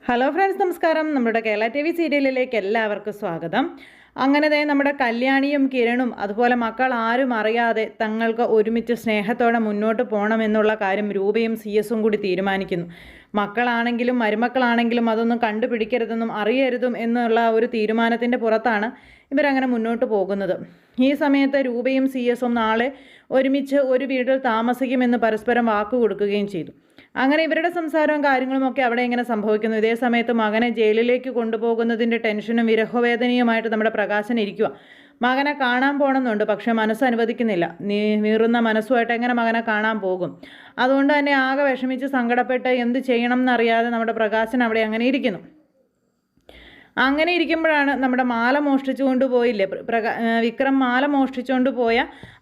Hello friends, നമസ്കാരം. നമ്മുടെ Kerala T V സീരിയലിലേക്ക് എല്ലാവർക്കും സ്വാഗതം. അങ്ങനെ നമ്മുടെ കല്യാണിയും കിരണും അതുപോലെ മക്കൾ ആരും അറിയാതെ തങ്ങൾക്ക് ഒരുമിച്ച് സ്നേഹത്തോടെ മുന്നോട്ട് പോകണമെന്നുള്ള കാര്യം രൂപയും CS കൂടി തീരുമാനിക്കുന്നു. മക്കളാണെങ്കിലും മരുമക്കളാണെങ്കിലും അതൊന്നും കണ്ടുപിടിക്കരുതെന്നും അറിയരുതും എന്നുള്ള ഒരു തീരുമാനത്തിൻ്റെ പുറത്താണ് ഇവരങ്ങനെ മുന്നോട്ട് പോകുന്നത്. ഈ സമയത്ത് രൂപയും CS നാളെ ഒരുമിച്ച് ഒരു വീട്ടിൽ താമസിക്കുമെന്ന് പരസ്പരം വാക്കു കൊടുക്കുകയും ചെയ്തു. അങ്ങനെ ഇവരുടെ സംസാരവും കാര്യങ്ങളും ഒക്കെ അവിടെ ഇങ്ങനെ സംഭവിക്കുന്നു. ഇതേ സമയത്ത് മകനെ ജയിലിലേക്ക് കൊണ്ടുപോകുന്നതിൻ്റെ ടെൻഷനും വിരഹവേദനയുമായിട്ട് നമ്മുടെ പ്രകാശൻ ഇരിക്കുക. മകനെ കാണാൻ പോകണമെന്നുണ്ട്, പക്ഷേ മനസ്സ് അനുവദിക്കുന്നില്ല. നീറുന്ന മനസ്സുമായിട്ട് എങ്ങനെ മകനെ കാണാൻ പോകും? അതുകൊണ്ട് തന്നെ ആകെ വിഷമിച്ച് സങ്കടപ്പെട്ട് എന്ത് ചെയ്യണം എന്നറിയാതെ നമ്മുടെ പ്രകാശൻ അവിടെ അങ്ങനെ ഇരിക്കുന്നു. അങ്ങനെ ഇരിക്കുമ്പോഴാണ് നമ്മുടെ മാല മോഷ്ടിച്ചുകൊണ്ട് പോയില്ലേ വിക്രം, മാല മോഷ്ടിച്ചുകൊണ്ട് പോയ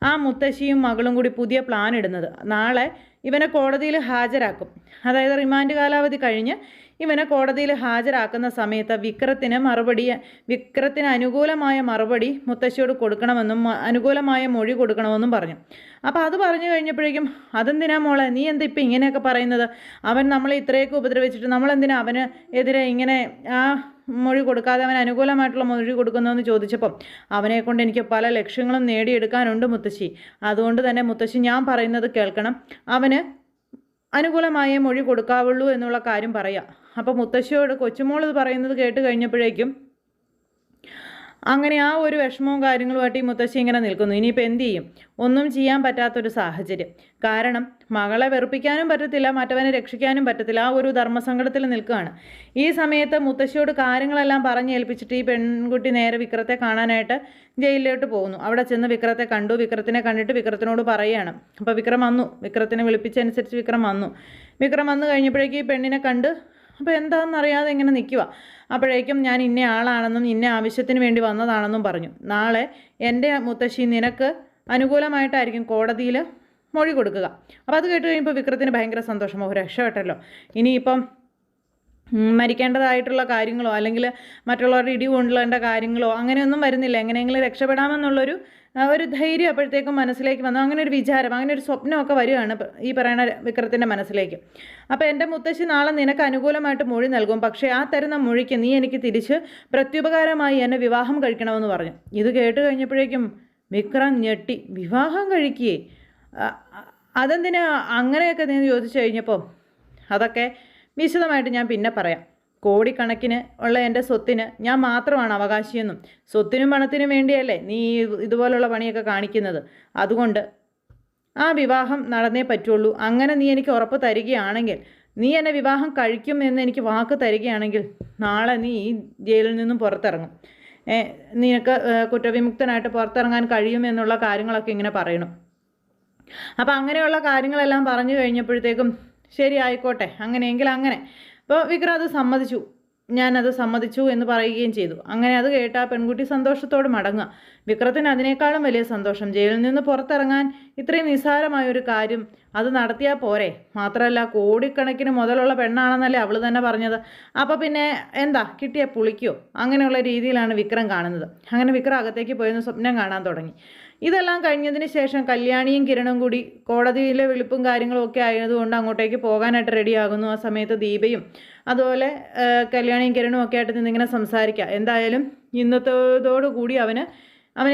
ആ മുത്തശ്ശിയും മകളും കൂടി പുതിയ പ്ലാൻ ഇടുന്നത്. നാളെ ഇവനെ കോടതിയിൽ ഹാജരാക്കും. അതായത് റിമാൻഡ് കാലാവധി കഴിഞ്ഞ് ഇവനെ കോടതിയിൽ ഹാജരാക്കുന്ന സമയത്ത് വിക്രത്തിന് അനുകൂലമായ മറുപടി മുത്തശ്ശിയോട് കൊടുക്കണമെന്നും അനുകൂലമായ മൊഴി കൊടുക്കണമെന്നും പറഞ്ഞു. അപ്പോൾ അത് പറഞ്ഞു കഴിഞ്ഞപ്പോഴേക്കും, അതെന്തിനാ മോളെ, നീ എന്താ ഇപ്പം ഇങ്ങനെയൊക്കെ പറയുന്നത്? അവൻ നമ്മളെ ഇത്രയൊക്കെ ഉപദ്രവിച്ചിട്ട് നമ്മളെന്തിനാ അവന് എതിരെ ഇങ്ങനെ ആ മൊഴി കൊടുക്കാതെ അവൻ അനുകൂലമായിട്ടുള്ള മൊഴി കൊടുക്കുന്നതെന്ന് ചോദിച്ചപ്പം, അവനെ കൊണ്ട് എനിക്ക് പല ലക്ഷ്യങ്ങളും നേടിയെടുക്കാനുണ്ട് മുത്തശ്ശി. അതുകൊണ്ട് തന്നെ മുത്തശ്ശി ഞാൻ പറയുന്നത് കേൾക്കണം. അവന് അനുകൂലമായ മൊഴി കൊടുക്കാവുള്ളൂ എന്നുള്ള കാര്യം പറയാം. അപ്പോൾ മുത്തശ്ശിയോട് കൊച്ചുമോൾ ഇത് പറയുന്നത് കേട്ട് കഴിഞ്ഞപ്പോഴേക്കും അങ്ങനെ ആ ഒരു വിഷമവും കാര്യങ്ങളുമായിട്ട് ഈ മുത്തശ്ശി ഇങ്ങനെ നിൽക്കുന്നു. ഇനിയിപ്പോൾ എന്ത് ചെയ്യും? ഒന്നും ചെയ്യാൻ പറ്റാത്തൊരു സാഹചര്യം. കാരണം മകളെ വെറുപ്പിക്കാനും പറ്റത്തില്ല, മറ്റവനെ രക്ഷിക്കാനും പറ്റത്തില്ല. ആ ഒരു ധർമ്മസങ്കടത്തിൽ നിൽക്കുകയാണ്. ഈ സമയത്ത് മുത്തശ്ശിയോട് കാര്യങ്ങളെല്ലാം പറഞ്ഞേൽപ്പിച്ചിട്ട് ഈ പെൺകുട്ടി നേരെ വിക്രത്തെ കാണാനായിട്ട് ജയിലിലോട്ട് പോകുന്നു. അവിടെ ചെന്ന് വിക്രത്തെ കണ്ടു. വിക്രത്തിനെ കണ്ടിട്ട് വിക്രത്തിനോട് പറയുകയാണ്. അപ്പോൾ വിക്രം വന്നു. വിക്രത്തിനെ വിളിപ്പിച്ചനുസരിച്ച് വിക്രം വന്നു. വിക്രം വന്നു കഴിഞ്ഞപ്പോഴേക്കും ഈ പെണ്ണിനെ കണ്ട് അപ്പോൾ എന്താണെന്നറിയാതെ ഇങ്ങനെ നിൽക്കുക. അപ്പോഴേക്കും ഞാൻ ഇന്ന ആളാണെന്നും ഇന്ന ആവശ്യത്തിന് വേണ്ടി വന്നതാണെന്നും പറഞ്ഞു. നാളെ എൻ്റെ മുത്തശ്ശി നിനക്ക് അനുകൂലമായിട്ടായിരിക്കും കോടതിയിൽ മൊഴി കൊടുക്കുക. അപ്പോൾ അത് കേട്ട് കഴിയുമ്പോൾ വിക്രത്തിന് ഭയങ്കര സന്തോഷം. രക്ഷപ്പെട്ടല്ലോ, ഇനിയിപ്പം മരിക്കേണ്ടതായിട്ടുള്ള കാര്യങ്ങളോ അല്ലെങ്കിൽ മറ്റുള്ളവരുടെ ഇടി കൊണ്ടുള്ള കാര്യങ്ങളോ അങ്ങനെയൊന്നും വരുന്നില്ല. എങ്ങനെയെങ്കിലും രക്ഷപ്പെടാമെന്നുള്ളൊരു ഒരു ധൈര്യം അപ്പോഴത്തേക്കും മനസ്സിലേക്ക് വന്നു. അങ്ങനെ ഒരു വിചാരം, അങ്ങനെ ഒരു സ്വപ്നമൊക്കെ വരികയാണ് ഈ പറയുന്ന വിക്രത്തിൻ്റെ മനസ്സിലേക്ക്. അപ്പോൾ എൻ്റെ മുത്തശ്ശി നാളെ നിനക്ക് അനുകൂലമായിട്ട് മൊഴി നൽകും, പക്ഷേ ആ തരുന്ന മൊഴിക്ക് നീ എനിക്ക് തിരിച്ച് പ്രത്യുപകാരമായി എന്നെ വിവാഹം കഴിക്കണമെന്ന് പറഞ്ഞു. ഇത് കേട്ട് കഴിഞ്ഞപ്പോഴേക്കും വിക്രം ഞെട്ടി. വിവാഹം കഴിക്കുകയെ? അതെന്തിനാ അങ്ങനെയൊക്കെ നീ ചോദിച്ചു കഴിഞ്ഞപ്പോൾ, അതൊക്കെ വിശദമായിട്ട് ഞാൻ പിന്നെ പറയാം. കോടിക്കണക്കിന് ഉള്ള എൻ്റെ സ്വത്തിന് ഞാൻ മാത്രമാണ് അവകാശിയെന്നും സ്വത്തിനും പണത്തിനും വേണ്ടിയല്ലേ നീ ഇതുപോലുള്ള പണിയൊക്കെ കാണിക്കുന്നത്. അതുകൊണ്ട് ആ വിവാഹം നടന്നേ പറ്റുള്ളൂ. അങ്ങനെ നീ എനിക്ക് ഉറപ്പ് തരികയാണെങ്കിൽ, നീ എന്നെ വിവാഹം കഴിക്കും എന്ന് എനിക്ക് വാക്ക് തരികയാണെങ്കിൽ, നാളെ നീ ഈ ജയിലിൽ നിന്നും പുറത്തിറങ്ങും. നിനക്ക് കുറ്റവിമുക്തനായിട്ട് പുറത്തിറങ്ങാൻ കഴിയുമെന്നുള്ള കാര്യങ്ങളൊക്കെ ഇങ്ങനെ പറയണം. അപ്പോൾ അങ്ങനെയുള്ള കാര്യങ്ങളെല്ലാം പറഞ്ഞു കഴിഞ്ഞപ്പോഴത്തേക്കും ശരി ആയിക്കോട്ടെ, അങ്ങനെയെങ്കിൽ അങ്ങനെ. അപ്പോൾ വിക്രം അത് സമ്മതിച്ചു. ഞാനത് സമ്മതിച്ചു എന്ന് പറയുകയും ചെയ്തു. അങ്ങനെ അത് കേട്ട ആ പെൺകുട്ടി സന്തോഷത്തോട് മടങ്ങുക. വിക്രത്തിന് അതിനേക്കാളും വലിയ സന്തോഷം. ജയിലിൽ നിന്ന് പുറത്തിറങ്ങാൻ ഇത്രയും നിസ്സാരമായൊരു കാര്യം അത് നടത്തിയാൽ പോരെ. മാത്രമല്ല കോടിക്കണക്കിന് മുതലുള്ള പെണ്ണാണെന്നല്ലേ അവൾ തന്നെ പറഞ്ഞത്. അപ്പോൾ പിന്നെ എന്താ കിട്ടിയ പുളിക്കോ? അങ്ങനെയുള്ള രീതിയിലാണ് വിക്രം കാണുന്നത്. അങ്ങനെ വിക്രം അകത്തേക്ക് പോയെന്ന് സ്വപ്നം കാണാൻ തുടങ്ങി. ഇതെല്ലാം കഴിഞ്ഞതിന് ശേഷം കല്യാണിയും കിരണും കൂടി കോടതിയിലെ വിളിപ്പും കാര്യങ്ങളും ഒക്കെ ആയതുകൊണ്ട് അങ്ങോട്ടേക്ക് പോകാനായിട്ട് റെഡിയാകുന്നു. ആ സമയത്ത് ദീപയും അതുപോലെ കല്യാണിയും കിരണും ഒക്കെ ആയിട്ട് നിന്നിങ്ങനെ സംസാരിക്കുക. എന്തായാലും ഇന്നത്തോടുകൂടി അവൻ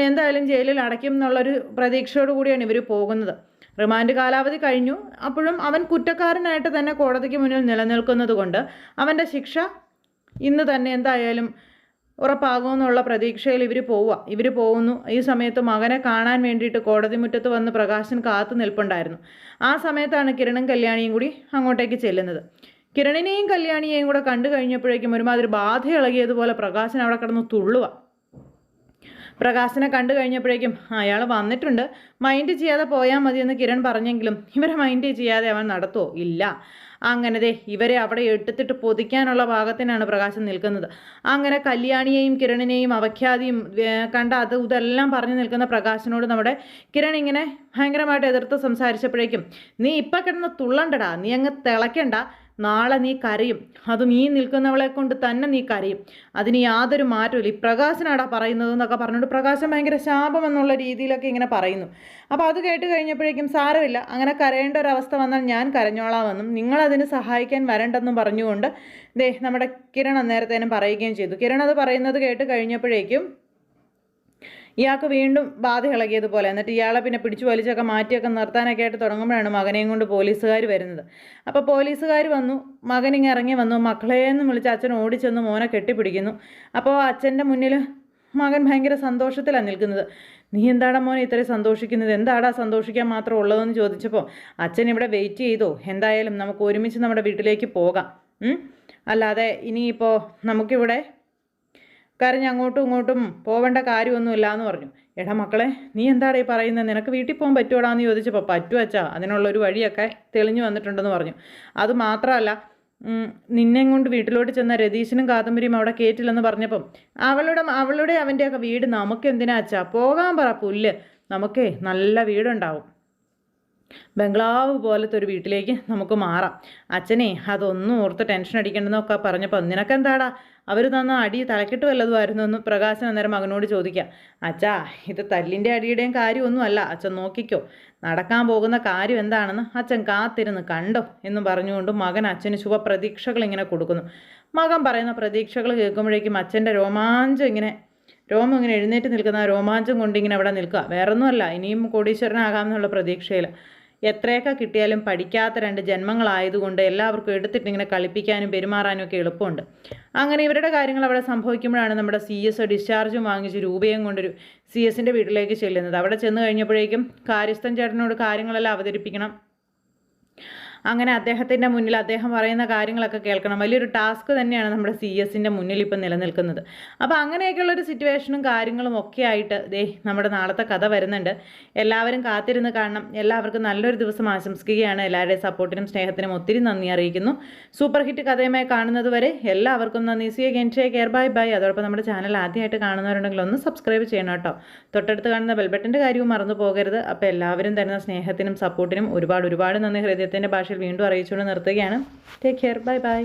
എന്തായാലും ജയിലിൽ അടയ്ക്കും എന്നുള്ളൊരു പ്രതീക്ഷയോടു കൂടിയാണ് ഇവർ പോകുന്നത്. റിമാൻഡ് കാലാവധി കഴിഞ്ഞു. അപ്പോഴും അവൻ കുറ്റക്കാരനായിട്ട് തന്നെ കോടതിക്ക് മുന്നിൽ നിലനിൽക്കുന്നത് കൊണ്ട് അവൻ്റെ ശിക്ഷ ഇന്ന് തന്നെ എന്തായാലും ഉറപ്പാകുമെന്നുള്ള പ്രതീക്ഷയിൽ ഇവർ പോകുന്നു. ഈ സമയത്ത് മകനെ കാണാൻ വേണ്ടിയിട്ട് കോടതി മുറ്റത്ത് വന്ന് പ്രകാശൻ കാത്തു നിൽപ്പുണ്ടായിരുന്നു. ആ സമയത്താണ് കിരണും കല്യാണിയും കൂടി അങ്ങോട്ടേക്ക് ചെല്ലുന്നത്. കിരണിനെയും കല്യാണിയെയും കൂടെ കണ്ടു കഴിഞ്ഞപ്പോഴേക്കും ഒരുമാതിരി ബാധ ഇളകിയതുപോലെ പ്രകാശൻ അവിടെ കിടന്ന് തുള്ളുക. പ്രകാശനെ കണ്ടു കഴിഞ്ഞപ്പോഴേക്കും അയാൾ വന്നിട്ടുണ്ട്, മൈൻഡ് ചെയ്യാതെ പോയാൽ മതിയെന്ന് കിരൺ പറഞ്ഞെങ്കിലും ഇവരെ മൈൻഡ് ചെയ്യാതെ അവൻ നടത്തുമോ? ഇല്ല. അങ്ങനെ ഇവരെ അവിടെ എടുത്തിട്ട് പൊതിക്കാനുള്ള ഭാഗത്തിനാണ് പ്രകാശൻ നിൽക്കുന്നത്. അങ്ങനെ കല്യാണിയെയും കിരണിനെയും അവഖ്യാതിയും കണ്ട ഇതെല്ലാം പറഞ്ഞു നിൽക്കുന്ന പ്രകാശനോട് നമ്മുടെ കിരൺ ഇങ്ങനെ ഭയങ്കരമായിട്ട് എതിർത്ത് സംസാരിച്ചപ്പോഴേക്കും, നീ ഇപ്പം കിടന്ന് തുള്ളണ്ടടാ, നീ അങ്ങ് തിളയ്ക്കണ്ട, നാളെ നീ കരയും. അതും ഈ നിൽക്കുന്നവളെ കൊണ്ട് തന്നെ നീ കരയും. അതിന് യാതൊരു മാറ്റമില്ല. ഈ പ്രകാശനാടാ പറയുന്നത് എന്നൊക്കെ പറഞ്ഞുകൊണ്ട് പ്രകാശൻ ഭയങ്കര ശാപം എന്നുള്ള രീതിയിലൊക്കെ ഇങ്ങനെ പറയുന്നു. അപ്പോൾ അത് കേട്ട് കഴിഞ്ഞപ്പോഴേക്കും സാരമില്ല, അങ്ങനെ കരയേണ്ട ഒരവസ്ഥ വന്നാൽ ഞാൻ കരഞ്ഞോളാമെന്നും നിങ്ങളതിന് സഹായിക്കാൻ വരണ്ടെന്നും പറഞ്ഞുകൊണ്ട് നമ്മുടെ കിരൺ അന്നേരത്തേനും പറയുകയും ചെയ്തു. കിരൺ അത് പറയുന്നത് കേട്ട് കഴിഞ്ഞപ്പോഴേക്കും ഇയാൾക്ക് വീണ്ടും ബാധ ഇളകിയതുപോലെ. എന്നിട്ട് ഇയാളെ പിന്നെ പിടിച്ചു വലിച്ചൊക്കെ മാറ്റിയൊക്കെ നിർത്താനൊക്കെ ആയിട്ട് തുടങ്ങുമ്പോഴാണ് മകനെയും കൊണ്ട് പോലീസുകാർ വരുന്നത്. അപ്പോൾ പോലീസുകാർ വന്നു, മകനിങ്ങ് ഇറങ്ങി വന്നു. മക്കളേന്ന് വിളിച്ച് അച്ഛൻ ഓടിച്ചെന്ന് മോനെ കെട്ടിപ്പിടിക്കുന്നു. അപ്പോൾ അച്ഛൻ്റെ മുന്നിൽ മകൻ ഭയങ്കര സന്തോഷത്തിലാണ് നിൽക്കുന്നത്. നീ എന്താടാ മോനെ ഇത്രയും സന്തോഷിക്കുന്നത്? എന്താടാ സന്തോഷിക്കാൻ മാത്രം ഉള്ളതെന്ന് ചോദിച്ചപ്പോൾ അച്ഛൻ ഇവിടെ വെയിറ്റ് ചെയ്തോ, എന്തായാലും നമുക്ക് ഒരുമിച്ച് നമ്മുടെ വീട്ടിലേക്ക് പോകാം, അല്ലാതെ ഇനിയിപ്പോൾ നമുക്കിവിടെ കരഞ്ഞ് അങ്ങോട്ടും ഇങ്ങോട്ടും പോവേണ്ട കാര്യമൊന്നുമില്ല എന്ന് പറഞ്ഞു. എടാ മക്കളെ, നീ എന്താടാ ഈ പറയുന്നത്? നിനക്ക് വീട്ടിൽ പോകാൻ പറ്റുവാടാന്ന് ചോദിച്ചപ്പോൾ പറ്റുവച്ചാ, അതിനുള്ളൊരു വഴിയൊക്കെ തെളിഞ്ഞു വന്നിട്ടുണ്ടെന്ന് പറഞ്ഞു. അത് മാത്രമല്ല, നിന്നെ കൊണ്ട് വീട്ടിലോട്ട് ചെന്ന രതീശനും കാദംബരിയും അവിടെ കയറ്റില്ലെന്ന് പറഞ്ഞപ്പം അവളുടെ അവൻ്റെയൊക്കെ വീട് നമുക്ക് എന്തിനാ അച്ഛാ? പോകാൻ പറ പുല്ല്, നമുക്കേ നല്ല വീടുണ്ടാവും, ബംഗ്ലാവ് പോലത്തെ ഒരു വീട്ടിലേക്ക് നമുക്ക് മാറാം. അച്ഛനെ അതൊന്നും ഓർത്ത് ടെൻഷൻ അടിക്കണ്ടെന്നൊക്കെ പറഞ്ഞപ്പോൾ നിനക്കെന്താടാ അവർ തന്ന അടി തലക്കെട്ട് വല്ലതുമായിരുന്നു എന്ന് പ്രകാശൻ അന്നേരം മകനോട് ചോദിക്കാം. അച്ഛാ, ഇത് തല്ലിൻ്റെ അടിയുടെയും കാര്യമൊന്നുമല്ല, അച്ഛൻ നോക്കിക്കോ, നടക്കാൻ പോകുന്ന കാര്യം എന്താണെന്ന് അച്ഛൻ കാത്തിരുന്ന് കണ്ടോ എന്നും പറഞ്ഞുകൊണ്ട് മകൻ അച്ഛന് ശുഭപ്രതീക്ഷകൾ ഇങ്ങനെ കൊടുക്കുന്നു. മകൻ പറയുന്ന പ്രതീക്ഷകൾ കേൾക്കുമ്പോഴേക്കും അച്ഛൻ്റെ രോമം ഇങ്ങനെ എഴുന്നേറ്റ് നിൽക്കുന്ന രോമാഞ്ചം കൊണ്ടിങ്ങനെ അവിടെ നിൽക്കുക. വേറൊന്നുമല്ല, ഇനിയും കോടീശ്വരനാകാമെന്നുള്ള പ്രതീക്ഷയിൽ. എത്രയൊക്കെ കിട്ടിയാലും പഠിക്കാത്ത 2 ജന്മങ്ങളായതുകൊണ്ട് എല്ലാവർക്കും എടുത്തിട്ടിങ്ങനെ കളിപ്പിക്കാനും പെരുമാറാനും ഒക്കെ എളുപ്പമുണ്ട്. അങ്ങനെ ഇവരുടെ കാര്യങ്ങൾ അവിടെ സംഭവിക്കുമ്പോഴാണ് നമ്മുടെ CS ഡിസ്ചാർജും വാങ്ങിച്ച് രൂപയും കൊണ്ടൊരു CS വീട്ടിലേക്ക് ചെല്ലുന്നത്. അവിടെ ചെന്ന് കഴിഞ്ഞപ്പോഴേക്കും കാര്യസ്ഥൻ ചേട്ടനോട് കാര്യങ്ങളെല്ലാം അവതരിപ്പിക്കണം. അങ്ങനെ അദ്ദേഹത്തിൻ്റെ മുന്നിൽ അദ്ദേഹം പറയുന്ന കാര്യങ്ങളൊക്കെ കേൾക്കണം. വലിയൊരു ടാസ്ക് തന്നെയാണ് നമ്മുടെ CS മുന്നിൽ ഇപ്പം നിലനിൽക്കുന്നത്. അപ്പോൾ അങ്ങനെയൊക്കെയുള്ളൊരു സിറ്റുവേഷനും കാര്യങ്ങളും ഒക്കെ ആയിട്ട് നമ്മുടെ നാളത്തെ കഥ വരുന്നുണ്ട്. എല്ലാവരും കാത്തിരുന്ന് കാണണം. എല്ലാവർക്കും നല്ലൊരു ദിവസം ആശംസിക്കുകയാണ്. എല്ലാവരുടെയും സപ്പോർട്ടിനും സ്നേഹത്തിനും ഒത്തിരി നന്ദി അറിയിക്കുന്നു. സൂപ്പർ ഹിറ്റ് കഥയുമായി കാണുന്നത് വരെ എല്ലാവർക്കും നന്ദി. C again, take care, bye bye. അതോടൊപ്പം നമ്മുടെ ചാനൽ ആദ്യമായിട്ട് കാണുന്നവരുണ്ടെങ്കിൽ ഒന്ന് സബ്സ്ക്രൈബ് ചെയ്യണം കേട്ടോ. തൊട്ടടുത്ത് കാണുന്ന ബെൽബട്ടൻ്റെ കാര്യവും മറന്നു പോകരുത്. അപ്പോൾ എല്ലാവരും തരുന്ന സ്നേഹത്തിനും സപ്പോർട്ടിനും ഒരുപാട് നന്ദി ഹൃദയത്തിൻ്റെ ഭാഷയിൽ വീണ്ടും അറിയിച്ചുകൊണ്ട് നിർത്തുകയാണ്. Take care, bye bye.